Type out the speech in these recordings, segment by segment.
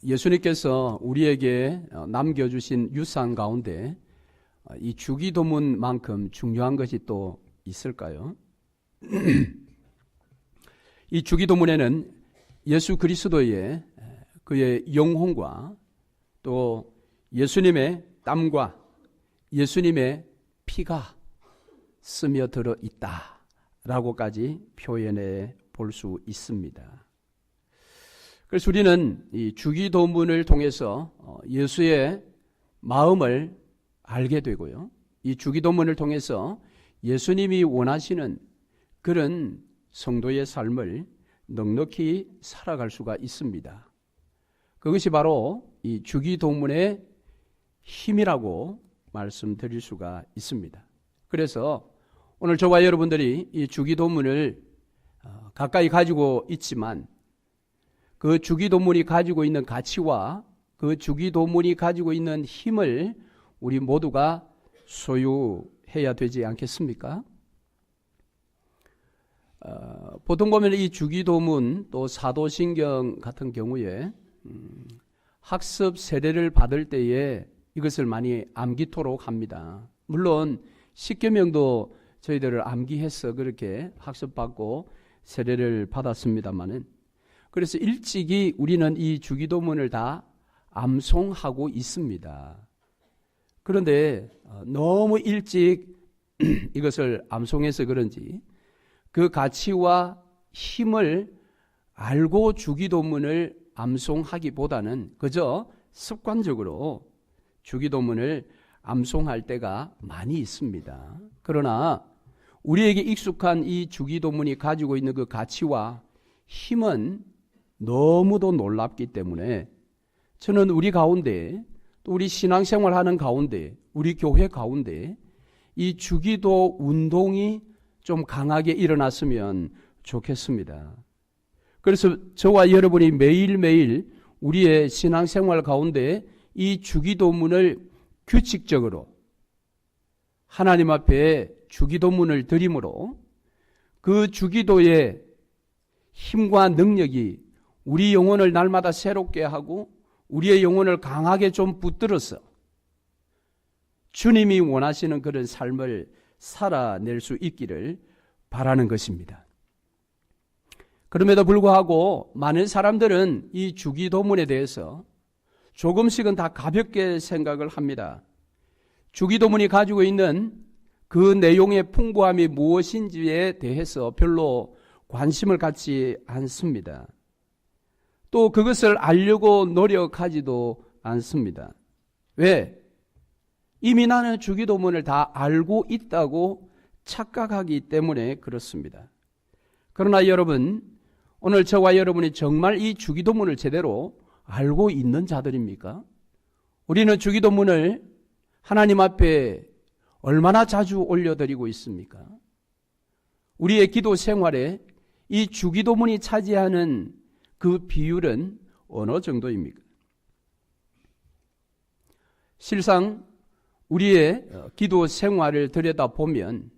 예수님께서 우리에게 남겨주신 유산 가운데 이 주기도문만큼 중요한 것이 또 있을까요? 이 주기도문에는 예수 그리스도의 그의 영혼과 또 예수님의 땀과 예수님의 피가 스며들어 있다라고까지 표현해 볼 수 있습니다. 그래서 우리는 이 주기도문을 통해서 예수의 마음을 알게 되고요. 이 주기도문을 통해서 예수님이 원하시는 그런 성도의 삶을 넉넉히 살아갈 수가 있습니다. 그것이 바로 이 주기도문의 힘이라고 말씀드릴 수가 있습니다. 그래서 오늘 저와 여러분들이 이 주기도문을 가까이 가지고 있지만 그 주기도문이 가지고 있는 가치와 그 주기도문이 가지고 있는 힘을 우리 모두가 소유해야 되지 않겠습니까? 보통 보면 이 주기도문 또 사도신경 같은 경우에 학습 세례를 받을 때에 이것을 많이 암기토록 합니다. 물론 십계명도 저희들을 암기해서 그렇게 학습받고 세례를 받았습니다마는, 그래서 일찍이 우리는 이 주기도문을 다 암송하고 있습니다. 그런데 너무 일찍 이것을 암송해서 그런지 그 가치와 힘을 알고 주기도문을 암송하기보다는 그저 습관적으로 주기도문을 암송할 때가 많이 있습니다. 그러나 우리에게 익숙한 이 주기도문이 가지고 있는 그 가치와 힘은 너무도 놀랍기 때문에 저는 우리 가운데 또 우리 신앙생활하는 가운데 우리 교회 가운데 이 주기도 운동이 좀 강하게 일어났으면 좋겠습니다. 그래서 저와 여러분이 매일매일 우리의 신앙생활 가운데 이 주기도문을 규칙적으로 하나님 앞에 주기도문을 드림으로 그 주기도의 힘과 능력이 우리 영혼을 날마다 새롭게 하고 우리의 영혼을 강하게 좀 붙들어서 주님이 원하시는 그런 삶을 살아낼 수 있기를 바라는 것입니다. 그럼에도 불구하고 많은 사람들은 이 주기도문에 대해서 조금씩은 다 가볍게 생각을 합니다. 주기도문이 가지고 있는 그 내용의 풍부함이 무엇인지에 대해서 별로 관심을 갖지 않습니다. 또 그것을 알려고 노력하지도 않습니다. 왜? 이미 나는 주기도문을 다 알고 있다고 착각하기 때문에 그렇습니다. 그러나 여러분, 오늘 저와 여러분이 정말 이 주기도문을 제대로 알고 있는 자들입니까? 우리는 주기도문을 하나님 앞에 얼마나 자주 올려드리고 있습니까? 우리의 기도 생활에 이 주기도문이 차지하는 그 비율은 어느 정도입니까? 실상 우리의 기도 생활을 들여다보면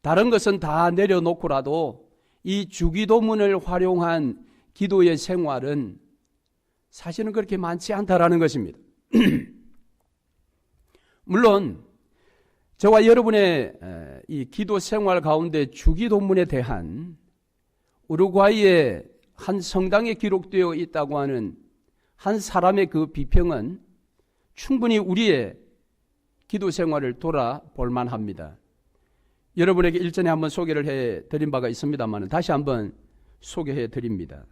다른 것은 다 내려놓고라도 이 주기도문을 활용한 기도의 생활은 사실은 그렇게 많지 않다라는 것입니다. 물론 저와 여러분의 이 기도 생활 가운데 주기도문에 대한 우루과이의 한 성당에 기록되어 있다고 하는 한 사람의 그 비평은 충분히 우리의 기도 생활을 돌아볼 만합니다. 여러분에게 일전에 한번 소개를 해드린 바가 있습니다만 다시 한번 소개해드립니다.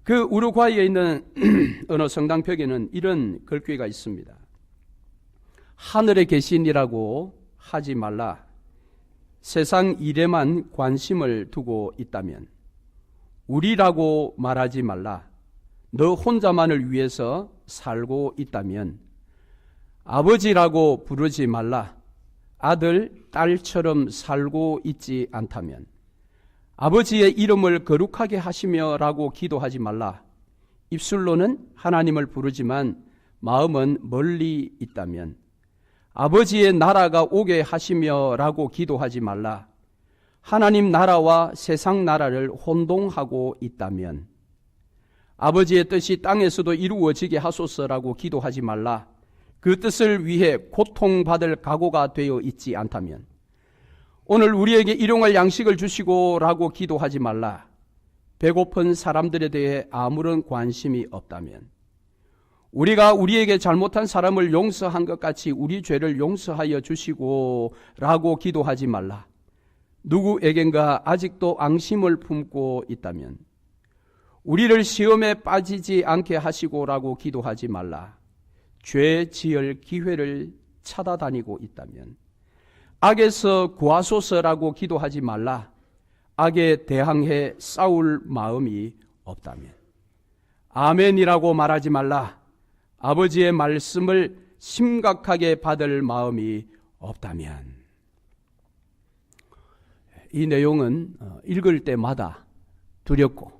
그 우루과이에 있는 어느 성당벽에는 이런 글귀가 있습니다. 하늘에 계신이라고 하지 말라. 세상 일에만 관심을 두고 있다면 우리라고 말하지 말라. 너 혼자만을 위해서 살고 있다면 아버지라고 부르지 말라. 아들, 딸처럼 살고 있지 않다면 아버지의 이름을 거룩하게 하시며 라고 기도하지 말라. 입술로는 하나님을 부르지만 마음은 멀리 있다면 아버지의 나라가 오게 하시며 라고 기도하지 말라. 하나님 나라와 세상 나라를 혼동하고 있다면 아버지의 뜻이 땅에서도 이루어지게 하소서라고 기도하지 말라. 그 뜻을 위해 고통받을 각오가 되어 있지 않다면, 오늘 우리에게 일용할 양식을 주시고 라고 기도하지 말라. 배고픈 사람들에 대해 아무런 관심이 없다면, 우리가 우리에게 잘못한 사람을 용서한 것 같이 우리 죄를 용서하여 주시고 라고 기도하지 말라. 누구에겐가 아직도 앙심을 품고 있다면, 우리를 시험에 빠지지 않게 하시고라고 기도하지 말라. 죄 지을 기회를 찾아다니고 있다면, 악에서 구하소서라고 기도하지 말라. 악에 대항해 싸울 마음이 없다면, 아멘이라고 말하지 말라. 아버지의 말씀을 심각하게 받을 마음이 없다면. 이 내용은 읽을 때마다 두렵고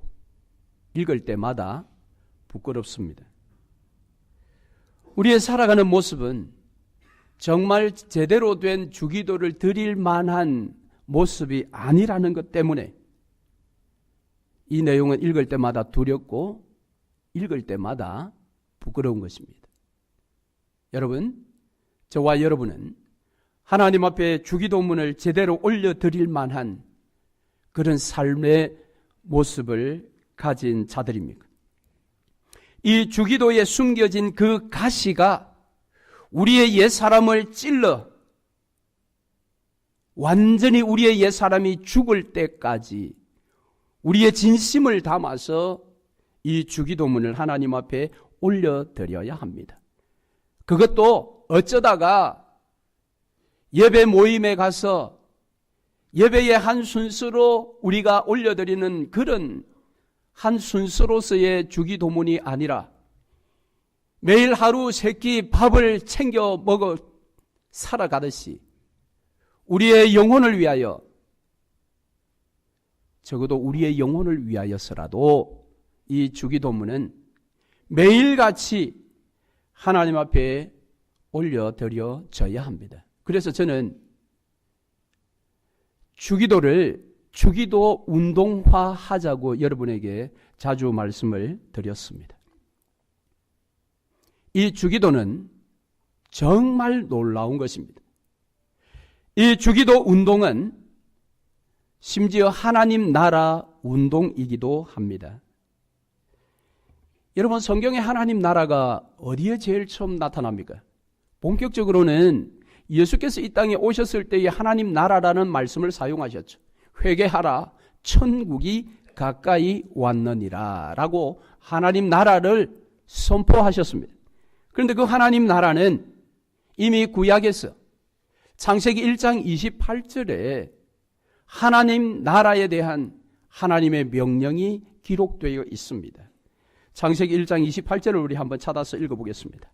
읽을 때마다 부끄럽습니다. 우리의 살아가는 모습은 정말 제대로 된 주기도를 드릴 만한 모습이 아니라는 것 때문에 이 내용은 읽을 때마다 두렵고 읽을 때마다 부끄러운 것입니다. 여러분, 저와 여러분은 하나님 앞에 주기도문을 제대로 올려드릴 만한 그런 삶의 모습을 가진 자들입니까? 이 주기도에 숨겨진 그 가시가 우리의 옛사람을 찔러 완전히 우리의 옛사람이 죽을 때까지 우리의 진심을 담아서 이 주기도문을 하나님 앞에 올려드려야 합니다. 그것도 어쩌다가 예배 모임에 가서 예배의 한 순서로 우리가 올려드리는 그런 한 순서로서의 주기도문이 아니라 매일 하루 세 끼 밥을 챙겨 먹어 살아가듯이 우리의 영혼을 위하여, 적어도 우리의 영혼을 위하여서라도 이 주기도문은 매일같이 하나님 앞에 올려드려져야 합니다. 그래서 저는 주기도를 주기도 운동화하자고 여러분에게 자주 말씀을 드렸습니다. 이 주기도는 정말 놀라운 것입니다. 이 주기도 운동은 심지어 하나님 나라 운동이기도 합니다. 여러분, 성경에 하나님 나라가 어디에 제일 처음 나타납니까? 본격적으로는 예수께서 이 땅에 오셨을 때에 하나님 나라라는 말씀을 사용하셨죠. 회개하라, 천국이 가까이 왔느니라 라고 하나님 나라를 선포하셨습니다. 그런데 그 하나님 나라는 이미 구약에서 창세기 1장 28절에 하나님 나라에 대한 하나님의 명령이 기록되어 있습니다. 창세기 1장 28절을 우리 한번 찾아서 읽어보겠습니다.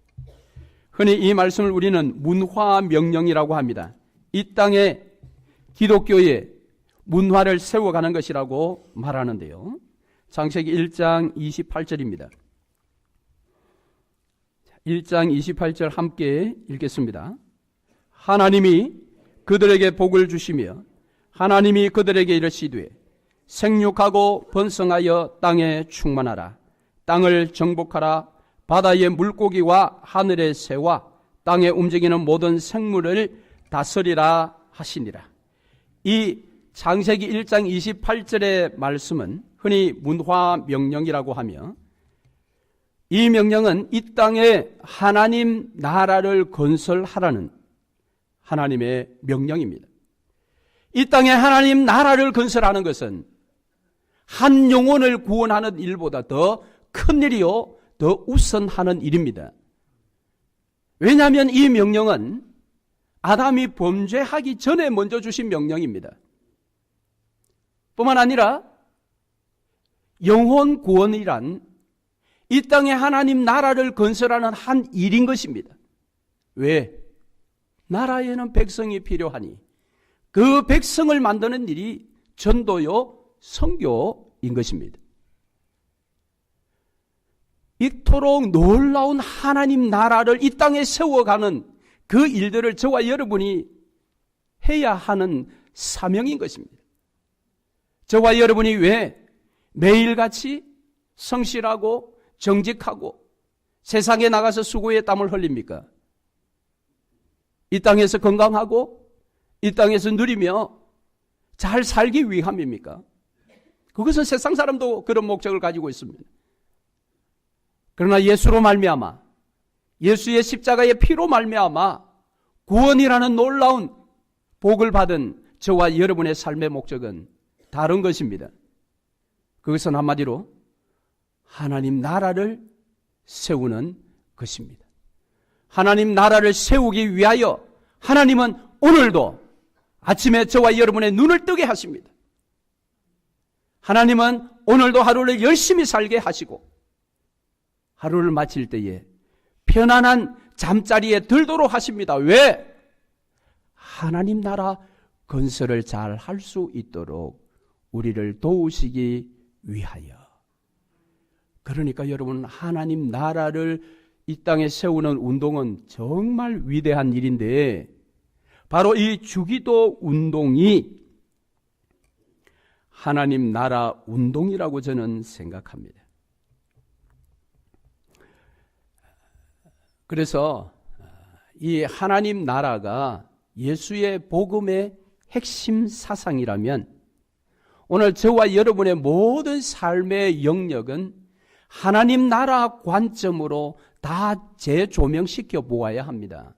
흔히 이 말씀을 우리는 문화 명령이라고 합니다. 이 땅에 기독교의 문화를 세워가는 것이라고 말하는데요. 창세기 1장 28절입니다. 1장 28절 함께 읽겠습니다. 하나님이 그들에게 복을 주시며 하나님이 그들에게 이르시되 생육하고 번성하여 땅에 충만하라. 땅을 정복하라. 바다의 물고기와 하늘의 새와 땅에 움직이는 모든 생물을 다스리라 하시니라. 이 창세기 1장 28절의 말씀은 흔히 문화 명령이라고 하며, 이 명령은 이 땅에 하나님 나라를 건설하라는 하나님의 명령입니다. 이 땅에 하나님 나라를 건설하는 것은 한 영혼을 구원하는 일보다 더 큰 일이요, 더 우선하는 일입니다. 왜냐하면 이 명령은 아담이 범죄하기 전에 먼저 주신 명령입니다. 뿐만 아니라 영혼 구원이란 이 땅에 하나님 나라를 건설하는 한 일인 것입니다. 왜? 나라에는 백성이 필요하니 그 백성을 만드는 일이 전도요, 선교인 것입니다. 이토록 놀라운 하나님 나라를 이 땅에 세워가는 그 일들을 저와 여러분이 해야 하는 사명인 것입니다. 저와 여러분이 왜 매일같이 성실하고 정직하고 세상에 나가서 수고의 땀을 흘립니까? 이 땅에서 건강하고 이 땅에서 누리며 잘 살기 위함입니까? 그것은 세상 사람도 그런 목적을 가지고 있습니다. 그러나 예수로 말미암아, 예수의 십자가의 피로 말미암아 구원이라는 놀라운 복을 받은 저와 여러분의 삶의 목적은 다른 것입니다. 그것은 한마디로 하나님 나라를 세우는 것입니다. 하나님 나라를 세우기 위하여 하나님은 오늘도 아침에 저와 여러분의 눈을 뜨게 하십니다. 하나님은 오늘도 하루를 열심히 살게 하시고 하루를 마칠 때에 편안한 잠자리에 들도록 하십니다. 왜? 하나님 나라 건설을 잘 할 수 있도록 우리를 도우시기 위하여. 그러니까 여러분, 하나님 나라를 이 땅에 세우는 운동은 정말 위대한 일인데 바로 이 주기도 운동이 하나님 나라 운동이라고 저는 생각합니다. 그래서 이 하나님 나라가 예수의 복음의 핵심 사상이라면 오늘 저와 여러분의 모든 삶의 영역은 하나님 나라 관점으로 다 재조명시켜 보아야 합니다.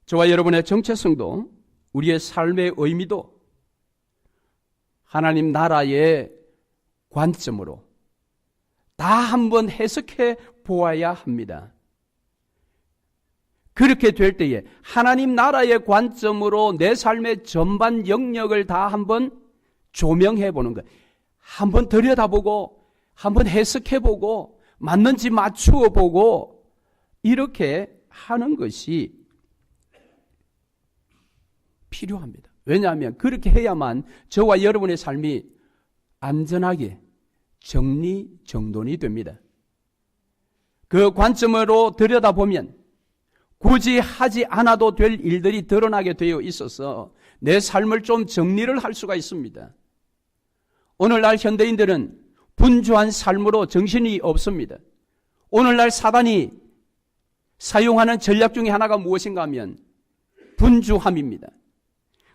저와 여러분의 정체성도 우리의 삶의 의미도 하나님 나라의 관점으로 다 한번 해석해 보아야 합니다. 그렇게 될 때에 하나님 나라의 관점으로 내 삶의 전반 영역을 다 한번 조명해 보는 것, 한번 들여다보고 한번 해석해 보고 맞는지 맞추어 보고 이렇게 하는 것이 필요합니다. 왜냐하면 그렇게 해야만 저와 여러분의 삶이 안전하게 정리정돈이 됩니다. 그 관점으로 들여다보면 굳이 하지 않아도 될 일들이 드러나게 되어 있어서 내 삶을 좀 정리를 할 수가 있습니다. 오늘날 현대인들은 분주한 삶으로 정신이 없습니다. 오늘날 사단이 사용하는 전략 중에 하나가 무엇인가 하면 분주함입니다.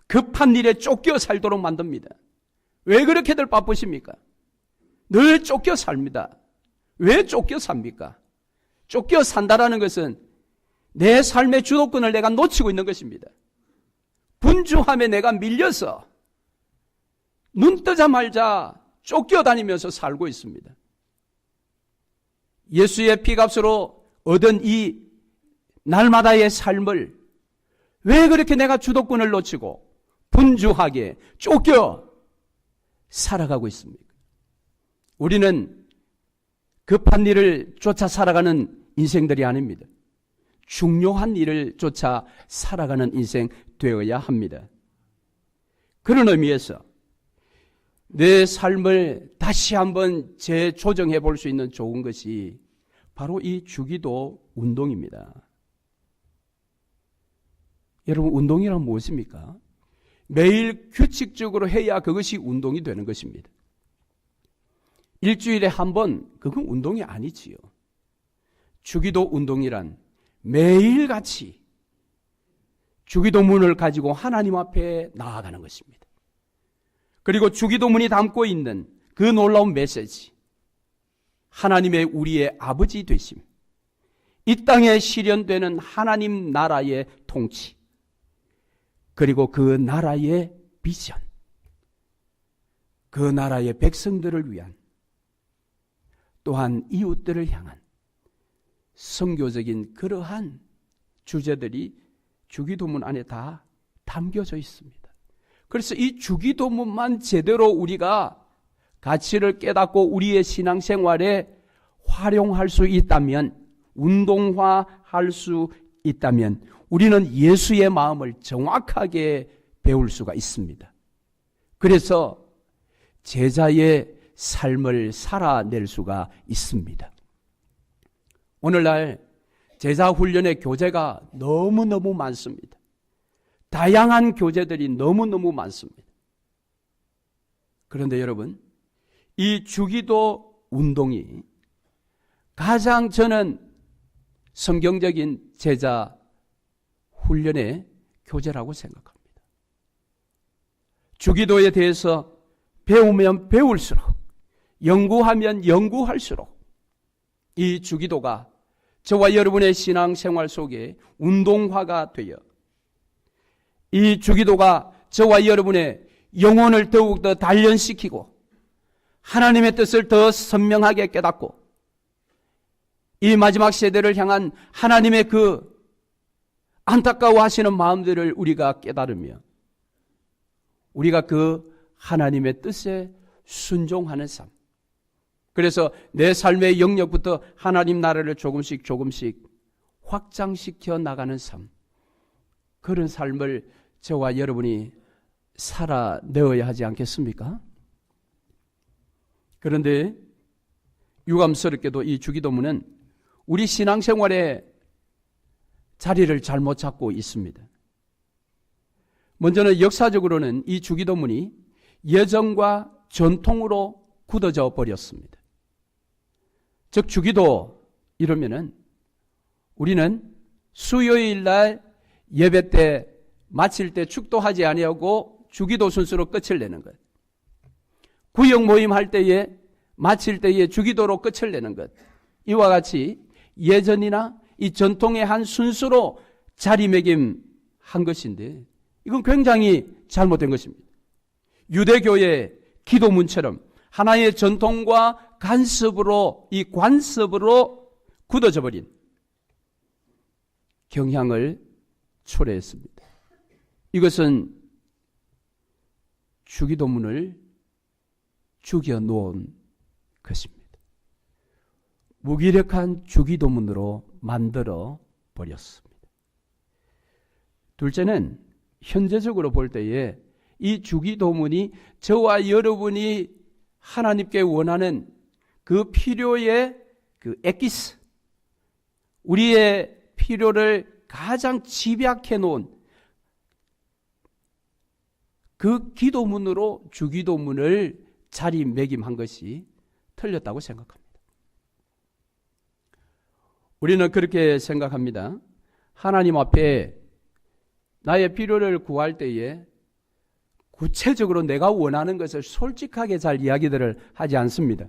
급한 일에 쫓겨 살도록 만듭니다. 왜 그렇게들 바쁘십니까? 늘 쫓겨 삽니다. 왜 쫓겨 삽니까? 쫓겨 산다라는 것은 내 삶의 주도권을 내가 놓치고 있는 것입니다. 분주함에 내가 밀려서 눈 뜨자마자 쫓겨다니면서 살고 있습니다. 예수의 피값으로 얻은 이 날마다의 삶을 왜 그렇게 내가 주도권을 놓치고 분주하게 쫓겨 살아가고 있습니까? 우리는 급한 일을 쫓아 살아가는 인생들이 아닙니다. 중요한 일을 쫓아 살아가는 인생 되어야 합니다. 그런 의미에서 내 삶을 다시 한번 재조정해 볼 수 있는 좋은 것이 바로 이 주기도 운동입니다. 여러분, 운동이란 무엇입니까? 매일 규칙적으로 해야 그것이 운동이 되는 것입니다. 일주일에 한 번, 그건 운동이 아니지요. 주기도 운동이란 매일같이 주기도문을 가지고 하나님 앞에 나아가는 것입니다. 그리고 주기도문이 담고 있는 그 놀라운 메시지, 하나님의 우리의 아버지 되심, 이 땅에 실현되는 하나님 나라의 통치, 그리고 그 나라의 비전, 그 나라의 백성들을 위한, 또한 이웃들을 향한 선교적인 그러한 주제들이 주기도문 안에 다 담겨져 있습니다. 그래서 이 주기도문만 제대로 우리가 가치를 깨닫고 우리의 신앙생활에 활용할 수 있다면, 운동화할 수 있다면 우리는 예수의 마음을 정확하게 배울 수가 있습니다. 그래서 제자의 삶을 살아낼 수가 있습니다. 오늘날 제자 훈련의 교재가 너무너무 많습니다. 다양한 교재들이 너무너무 많습니다. 그런데 여러분, 이 주기도 운동이 가장 저는 성경적인 제자 훈련의 교재라고 생각합니다. 주기도에 대해서 배우면 배울수록, 연구하면 연구할수록 이 주기도가 저와 여러분의 신앙생활 속에 운동화가 되어 이 주기도가 저와 여러분의 영혼을 더욱더 단련시키고 하나님의 뜻을 더 선명하게 깨닫고 이 마지막 세대를 향한 하나님의 그 안타까워하시는 마음들을 우리가 깨달으며 우리가 그 하나님의 뜻에 순종하는 삶. 그래서 내 삶의 영역부터 하나님 나라를 조금씩 확장시켜 나가는 삶. 그런 삶을 저와 여러분이 살아내어야 하지 않겠습니까? 그런데 유감스럽게도 이 주기도문은 우리 신앙생활에 자리를 잘못 잡고 있습니다. 먼저는 역사적으로는 이 주기도문이 예정과 전통으로 굳어져 버렸습니다. 즉 주기도 이러면은 우리는 수요일 날 예배 때 마칠 때 축도하지 아니하고 주기도 순서로 끝을 내는 것. 구역 모임 할 때에 마칠 때에 주기도로 끝을 내는 것. 이와 같이 예전이나 이 전통의 한 순서로 자리매김한 것인데 이건 굉장히 잘못된 것입니다. 유대교의 기도문처럼 하나의 전통과 관습으로 굳어져 버린 경향을 초래했습니다. 이것은 주기도문을 죽여놓은 것입니다. 무기력한 주기도문으로 만들어 버렸습니다. 둘째는 현재적으로 볼 때에 이 주기도문이 저와 여러분이 하나님께 원하는 그 필요의 그 엑기스, 우리의 필요를 가장 집약해 놓은 그 기도문으로 주기도문을 자리매김한 것이 틀렸다고 생각합니다. 우리는 그렇게 생각합니다. 하나님 앞에 나의 필요를 구할 때에 구체적으로 내가 원하는 것을 솔직하게 잘 이야기들을 하지 않습니다.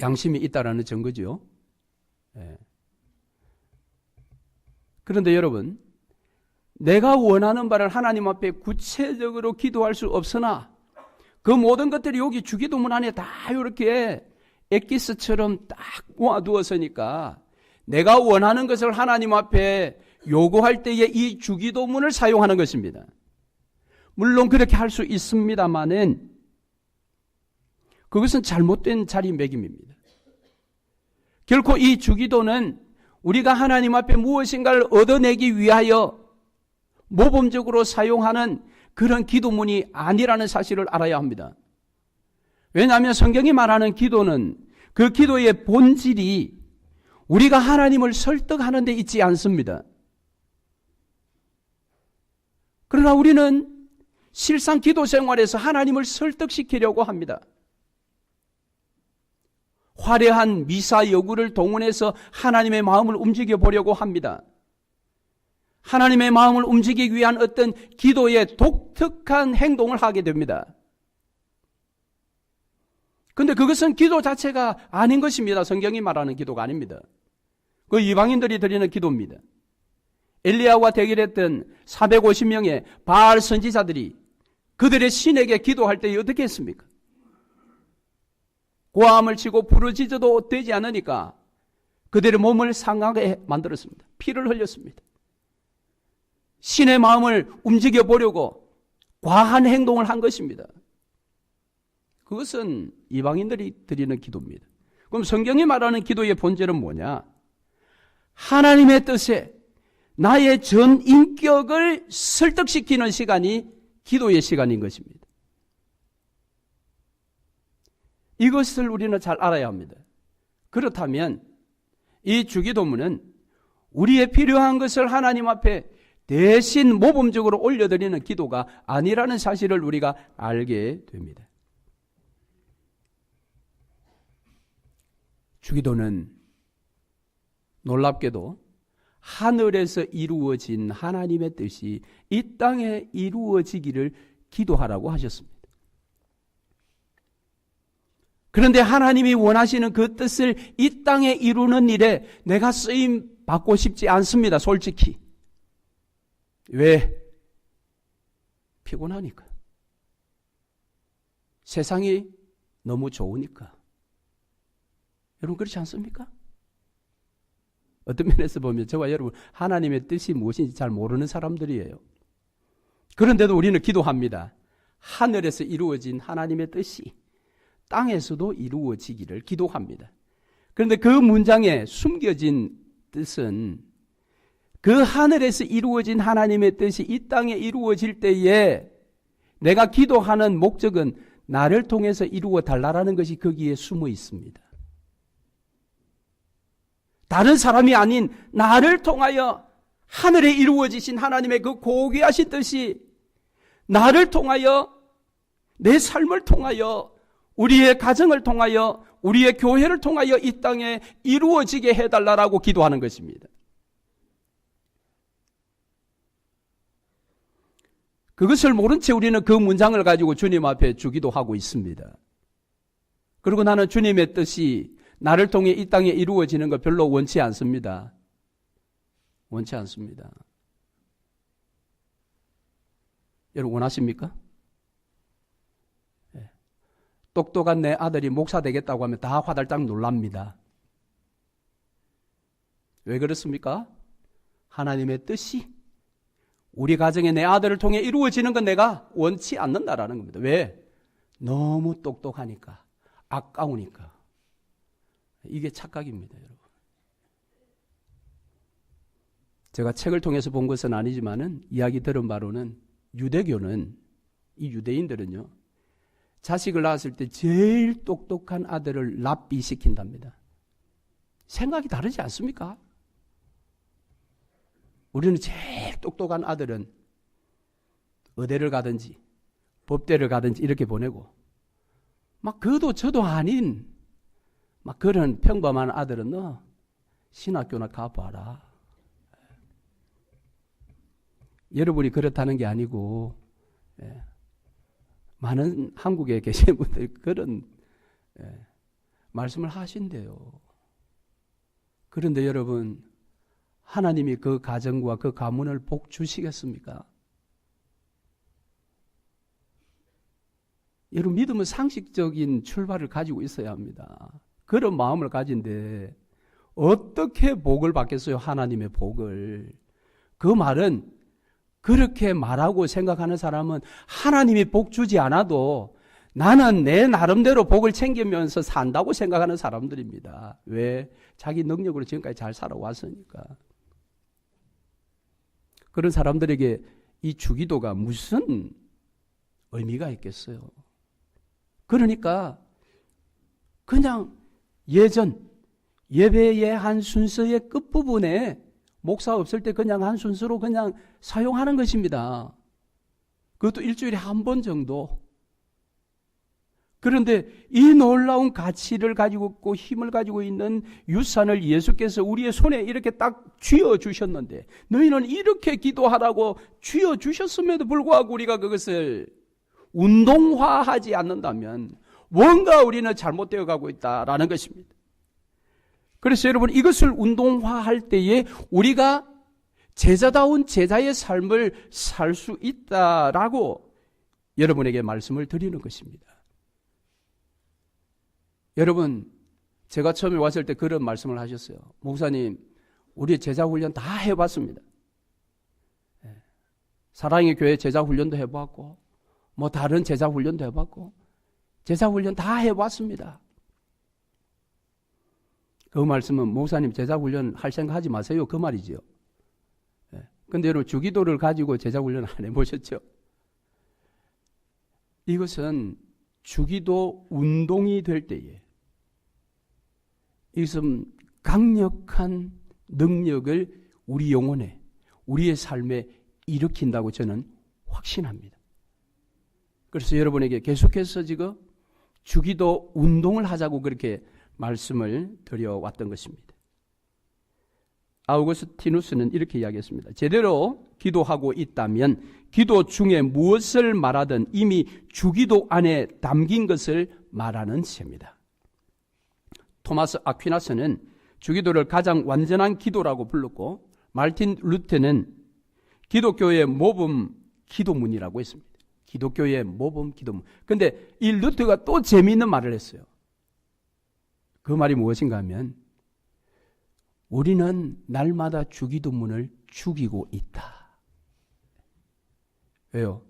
양심이 있다라는 증거죠. 네. 그런데 여러분, 내가 원하는 바를 하나님 앞에 구체적으로 기도할 수 없으나 그 모든 것들이 여기 주기도문 안에 다 이렇게 엑기스처럼 딱 모아두었으니까 내가 원하는 것을 하나님 앞에 요구할 때에 이 주기도문을 사용하는 것입니다. 물론 그렇게 할 수 있습니다만은 그것은 잘못된 자리매김입니다. 결코 이 주기도는 우리가 하나님 앞에 무엇인가를 얻어내기 위하여 모범적으로 사용하는 그런 기도문이 아니라는 사실을 알아야 합니다. 왜냐하면 성경이 말하는 기도는 그 기도의 본질이 우리가 하나님을 설득하는 데 있지 않습니다. 그러나 우리는 실상 기도 생활에서 하나님을 설득시키려고 합니다. 화려한 미사 여구를 동원해서 하나님의 마음을 움직여 보려고 합니다. 하나님의 마음을 움직이기 위한 어떤 기도의 독특한 행동을 하게 됩니다. 그런데 그것은 기도 자체가 아닌 것입니다. 성경이 말하는 기도가 아닙니다. 그 이방인들이 드리는 기도입니다. 엘리야와 대결했던 450명의 바알 선지자들이 그들의 신에게 기도할 때 어떻게 했습니까? 고함을 치고 부르짖어도 되지 않으니까 그들의 몸을 상하게 만들었습니다. 피를 흘렸습니다. 신의 마음을 움직여 보려고 과한 행동을 한 것입니다. 그것은 이방인들이 드리는 기도입니다. 그럼 성경이 말하는 기도의 본질은 뭐냐? 하나님의 뜻에 나의 전 인격을 설득시키는 시간이 기도의 시간인 것입니다. 이것을 우리는 잘 알아야 합니다. 그렇다면 이 주기도문은 우리의 필요한 것을 하나님 앞에 대신 모범적으로 올려드리는 기도가 아니라는 사실을 우리가 알게 됩니다. 주기도는 놀랍게도 하늘에서 이루어진 하나님의 뜻이 이 땅에 이루어지기를 기도하라고 하셨습니다. 그런데 하나님이 원하시는 그 뜻을 이 땅에 이루는 일에 내가 쓰임 받고 싶지 않습니다. 솔직히. 왜? 피곤하니까. 세상이 너무 좋으니까. 여러분 그렇지 않습니까? 어떤 면에서 보면 저와 여러분 하나님의 뜻이 무엇인지 잘 모르는 사람들이에요. 그런데도 우리는 기도합니다. 하늘에서 이루어진 하나님의 뜻이 땅에서도 이루어지기를 기도합니다. 그런데 그 문장에 숨겨진 뜻은 그 하늘에서 이루어진 하나님의 뜻이 이 땅에 이루어질 때에 내가 기도하는 목적은 나를 통해서 이루어 달라라는 것이 거기에 숨어 있습니다. 다른 사람이 아닌 나를 통하여 하늘에 이루어지신 하나님의 그 고귀하신 뜻이 나를 통하여 내 삶을 통하여 우리의 가정을 통하여 우리의 교회를 통하여 이 땅에 이루어지게 해달라고 기도하는 것입니다. 그것을 모른 채 우리는 그 문장을 가지고 주님 앞에 주기도 하고 있습니다. 그리고 나는 주님의 뜻이 나를 통해 이 땅에 이루어지는 거 별로 원치 않습니다. 원치 않습니다. 여러분 원하십니까? 네. 똑똑한 내 아들이 목사 되겠다고 하면 다 화들짝 놀랍니다. 왜 그렇습니까? 하나님의 뜻이 우리 가정에 내 아들을 통해 이루어지는 건 내가 원치 않는다라는 겁니다. 왜? 너무 똑똑하니까, 아까우니까. 이게 착각입니다, 여러분. 제가 책을 통해서 본 것은 아니지만은 이야기 들은 바로는 유대교는 이 유대인들은요 자식을 낳았을 때 제일 똑똑한 아들을 랍비시킨답니다. 생각이 다르지 않습니까? 우리는 제일 똑똑한 아들은 의대를 가든지 법대를 가든지 이렇게 보내고 막 그도 저도 아닌 막 그런 평범한 아들은 너 신학교나 가봐라. 여러분이 그렇다는 게 아니고 많은 한국에 계신 분들이 그런 말씀을 하신대요. 그런데 여러분 하나님이 그 가정과 그 가문을 복 주시겠습니까? 여러분 믿음은 상식적인 출발을 가지고 있어야 합니다. 그런 마음을 가진데 어떻게 복을 받겠어요? 하나님의 복을. 그 말은 그렇게 말하고 생각하는 사람은 하나님이 복 주지 않아도 나는 내 나름대로 복을 챙기면서 산다고 생각하는 사람들입니다. 왜? 자기 능력으로 지금까지 잘 살아왔으니까. 그런 사람들에게 이 주기도가 무슨 의미가 있겠어요? 그러니까 그냥 예전 예배의 한 순서의 끝부분에 목사 없을 때 그냥 한 순서로 그냥 사용하는 것입니다. 그것도 일주일에 한 번 정도. 그런데 이 놀라운 가치를 가지고 있고 힘을 가지고 있는 유산을 예수께서 우리의 손에 이렇게 딱 쥐어주셨는데 너희는 이렇게 기도하라고 쥐어주셨음에도 불구하고 우리가 그것을 운동화하지 않는다면 뭔가 우리는 잘못되어 가고 있다라는 것입니다. 그래서 여러분 이것을 운동화할 때에 우리가 제자다운 제자의 삶을 살 수 있다라고 여러분에게 말씀을 드리는 것입니다. 여러분 제가 처음에 왔을 때 그런 말씀을 하셨어요. 목사님 우리 제자훈련 다 해봤습니다. 사랑의 교회 제자훈련도 해봤고 뭐 다른 제자훈련도 해봤고 제자훈련 다 해봤습니다. 그 말씀은 목사님 제자훈련 할 생각 하지 마세요 그 말이죠. 그런데 여러분 주기도를 가지고 제자훈련 안 해보셨죠? 이것은 주기도 운동이 될 때에 이것은 강력한 능력을 우리 영혼에 우리의 삶에 일으킨다고 저는 확신합니다. 그래서 여러분에게 계속해서 지금 주기도 운동을 하자고 그렇게 말씀을 드려왔던 것입니다. 아우구스티누스는 이렇게 이야기했습니다. 제대로 기도하고 있다면 기도 중에 무엇을 말하든 이미 주기도 안에 담긴 것을 말하는 셈이다. 토마스 아퀴나스는 주기도를 가장 완전한 기도라고 불렀고, 마르틴 루테는 기독교의 모범 기도문이라고 했습니다. 기독교의 모범 기도문. 근데 이 루테가 또 재미있는 말을 했어요. 그 말이 무엇인가 하면, 우리는 날마다 주기도문을 죽이고 있다. 왜요?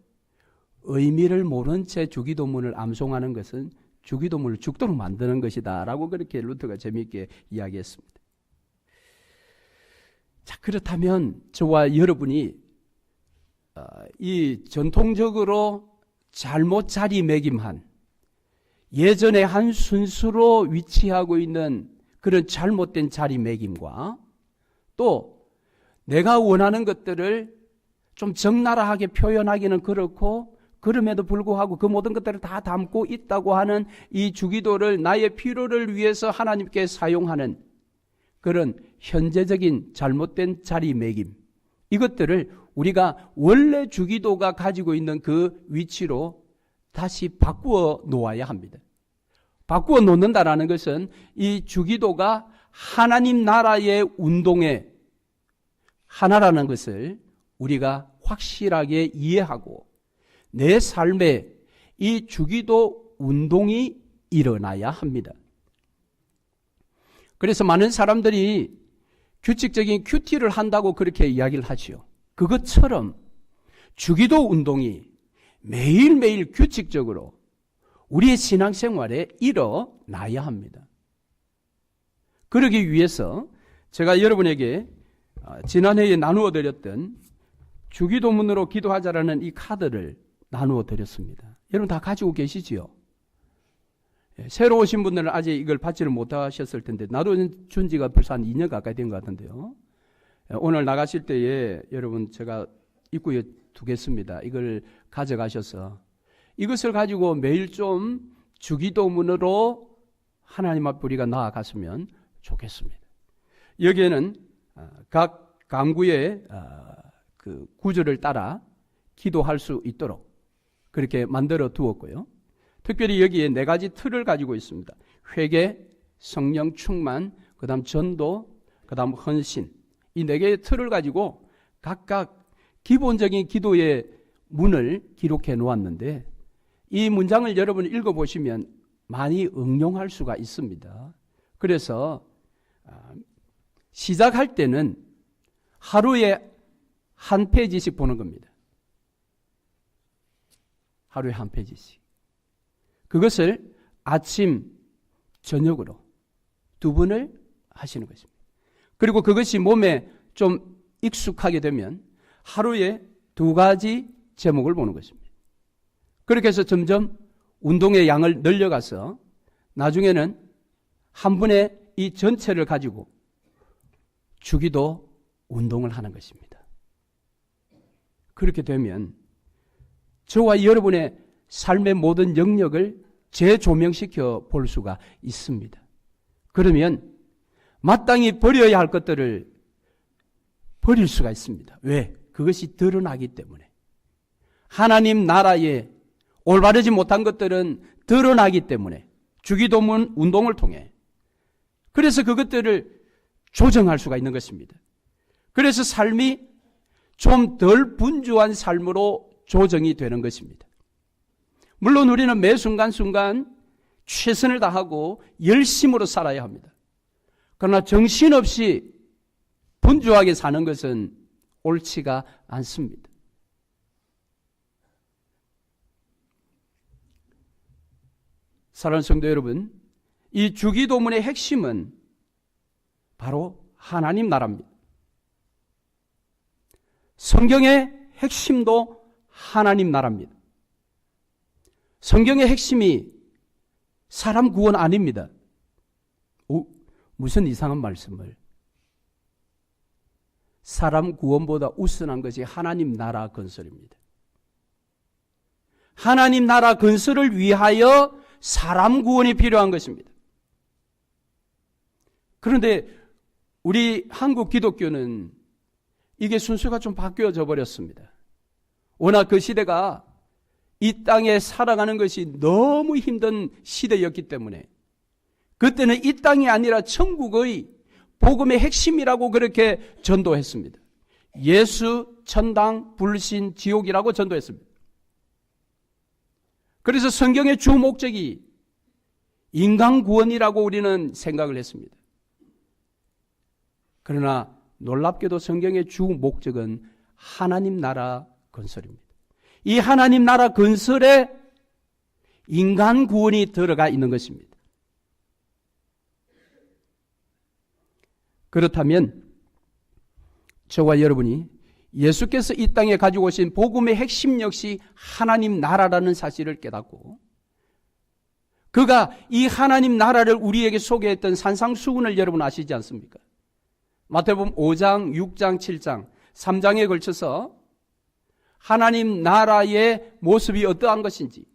의미를 모른 채 주기도문을 암송하는 것은 주기도문을 죽도록 만드는 것이다 라고 그렇게 루터가 재미있게 이야기했습니다. 자, 그렇다면 저와 여러분이 이 전통적으로 잘못 자리매김한 예전의 한 순수로 위치하고 있는 그런 잘못된 자리매김과 또 내가 원하는 것들을 좀 적나라하게 표현하기는 그렇고 그럼에도 불구하고 그 모든 것들을 다 담고 있다고 하는 이 주기도를 나의 필요를 위해서 하나님께 사용하는 그런 현재적인 잘못된 자리매김, 이것들을 우리가 원래 주기도가 가지고 있는 그 위치로 다시 바꾸어 놓아야 합니다. 바꾸어 놓는다라는 것은 이 주기도가 하나님 나라의 운동의 하나라는 것을 우리가 확실하게 이해하고 내 삶에 이 주기도 운동이 일어나야 합니다. 그래서 많은 사람들이 규칙적인 큐티를 한다고 그렇게 이야기를 하지요. 그것처럼 주기도 운동이 매일매일 규칙적으로 우리의 신앙생활에 일어나야 합니다. 그러기 위해서 제가 여러분에게 지난해에 나누어 드렸던 주기도문으로 기도하자라는 이 카드를 나누어 드렸습니다. 여러분 다 가지고 계시지요? 새로 오신 분들은 아직 이걸 받지를 못하셨을 텐데, 나도 준 지가 벌써 한 2년 가까이 된 것 같은데요. 오늘 나가실 때에 여러분 제가 입구에 두겠습니다. 이걸 가져가셔서 이것을 가지고 매일 좀 주기도문으로 하나님 앞 우리가 나아갔으면 좋겠습니다. 여기에는 각 강구의 그 구절을 따라 기도할 수 있도록 그렇게 만들어 두었고요. 특별히 여기에 4가지 틀을 가지고 있습니다. 회개, 성령 충만, 그 다음 전도, 그 다음 헌신. 이 4개의 틀을 가지고 각각 기본적인 기도의 문을 기록해 놓았는데, 이 문장을 여러분 읽어보시면 많이 응용할 수가 있습니다. 그래서 시작할 때는 하루에 한 페이지씩 보는 겁니다. 하루에 한 페이지씩. 그것을 아침, 저녁으로 2번을 하시는 것입니다. 그리고 그것이 몸에 좀 익숙하게 되면 하루에 2가지 제목을 보는 것입니다. 그렇게 해서 점점 운동의 양을 늘려가서 나중에는 한 번에 이 전체를 가지고 주기도 운동을 하는 것입니다. 그렇게 되면 저와 여러분의 삶의 모든 영역을 재조명시켜 볼 수가 있습니다. 그러면 마땅히 버려야 할 것들을 버릴 수가 있습니다. 왜? 그것이 드러나기 때문에. 하나님 나라에 올바르지 못한 것들은 드러나기 때문에 주기도문 운동을 통해. 그래서 그것들을 조정할 수가 있는 것입니다. 그래서 삶이 좀 덜 분주한 삶으로 조정이 되는 것입니다. 물론 우리는 매 순간순간 최선을 다하고 열심으로 살아야 합니다. 그러나 정신없이 분주하게 사는 것은 옳지가 않습니다. 사랑하는 성도 여러분, 이 주기도문의 핵심은 바로 하나님 나라입니다. 성경의 핵심도 하나님 나라입니다. 성경의 핵심이 사람 구원 아닙니다. 무슨 이상한 말씀을. 사람 구원보다 우선한 것이 하나님 나라 건설입니다. 하나님 나라 건설을 위하여 사람 구원이 필요한 것입니다. 그런데 우리 한국 기독교는 이게 순서가 좀 바뀌어져 버렸습니다. 워낙 그 시대가 이 땅에 살아가는 것이 너무 힘든 시대였기 때문에 그때는 이 땅이 아니라 천국의 복음의 핵심이라고 그렇게 전도했습니다. 예수, 천당, 불신, 지옥이라고 전도했습니다. 그래서 성경의 주 목적이 인간 구원이라고 우리는 생각을 했습니다. 그러나 놀랍게도 성경의 주 목적은 하나님 나라 건설입니다. 이 하나님 나라 건설에 인간 구원이 들어가 있는 것입니다. 그렇다면 저와 여러분이 예수께서 이 땅에 가지고 오신 복음의 핵심 역시 하나님 나라라는 사실을 깨닫고 그가 이 하나님 나라를 우리에게 소개했던 산상수훈을 여러분 아시지 않습니까? 마태복음 5장, 6장, 7장, 3장에 걸쳐서 하나님 나라의 모습이 어떠한 것인지,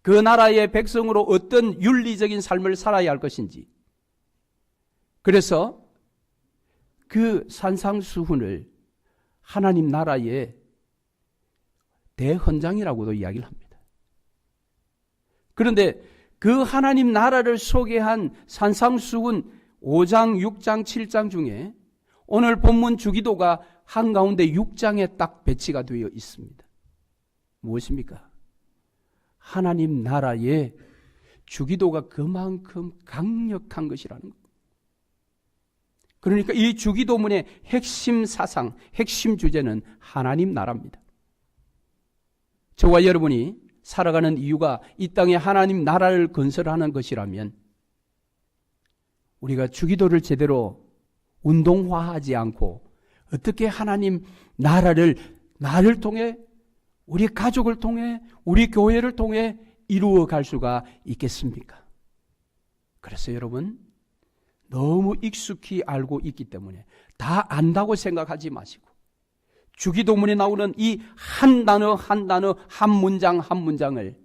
그 나라의 백성으로 어떤 윤리적인 삶을 살아야 할 것인지, 그래서 그 산상수훈을 하나님 나라의 대헌장이라고도 이야기를 합니다. 그런데 그 하나님 나라를 소개한 산상수훈 5장, 6장, 7장 중에 오늘 본문 주기도가 한가운데 6장에 딱 배치가 되어 있습니다. 무엇입니까? 하나님 나라의 주기도가 그만큼 강력한 것이라는 것. 그러니까 이 주기도문의 핵심 사상, 핵심 주제는 하나님 나라입니다. 저와 여러분이 살아가는 이유가 이 땅에 하나님 나라를 건설하는 것이라면 우리가 주기도를 제대로 운동화하지 않고 어떻게 하나님 나라를 나를 통해, 우리 가족을 통해, 우리 교회를 통해 이루어 갈 수가 있겠습니까? 그래서 여러분, 너무 익숙히 알고 있기 때문에 다 안다고 생각하지 마시고 주기도문에 나오는 이 한 단어 한 단어, 한 문장 한 문장을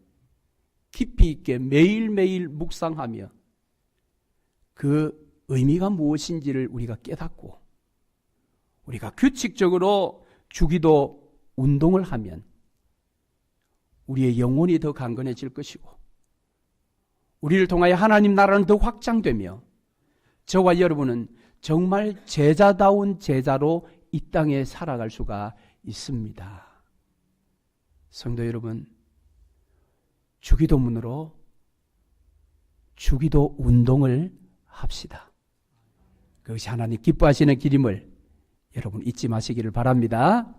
깊이 있게 매일매일 묵상하며 그 의미가 무엇인지를 우리가 깨닫고 우리가 규칙적으로 주기도 운동을 하면 우리의 영혼이 더 강건해질 것이고 우리를 통하여 하나님 나라는 더 확장되며 저와 여러분은 정말 제자다운 제자로 이 땅에 살아갈 수가 있습니다. 성도 여러분, 주기도문으로 주기도 운동을 합시다. 그것이 하나님 기뻐하시는 길임을 여러분 잊지 마시기를 바랍니다.